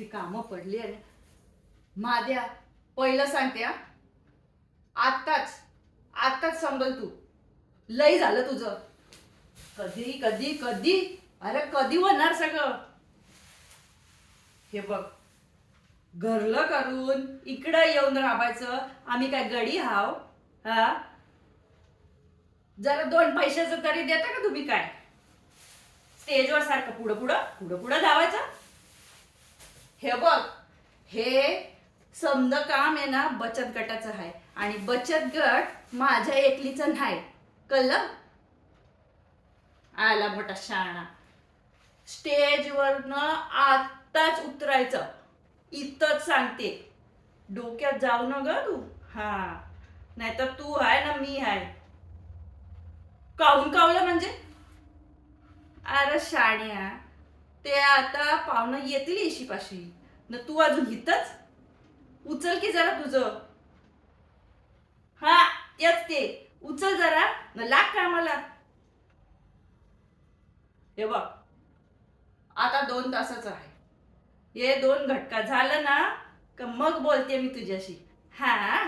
ती कामं पडली आहे. माद्या, पहिलं सांगते हा, आत्ताच आत्ताच संभल तू. लय झालं तुझं. कधी कधी कधी, अरे कधी होणार सगळं. हे बघ, घरलं करून इकडं येऊन राबायचं. आम्ही काय गडी हाव? हा, जरा दोन पैशाचं तरी देता का तुम्ही? काय स्टेजवर सारखं पुढं पुढं पुढं पुढं धावायचं? हे बघ, हे समद काम आहे ना बचत गटाचं आहे, आणि बचत गट माझ्या एकलीचं नाही, कळलं? आला मोठा शाणा. स्टेजवरनं आत्ताच उतरायचं, इथंच सांगते. डोक्यात जाऊ न ग तू. हा, नाहीतर तू आहे ना मी आहे. काहून कावलं म्हणजे? अरे शाण्या, ते आता पाहुणं येतील इशीपाशी न, तू अजून इथंच. उचल की जरा तुझं. हा, तेच ते, उचल जरा न लाग कामाला. हे बघ, आता 2 तासच आहे. हे 2 घटका झालं ना का मग बोलते मी तुझ्याशी. हा,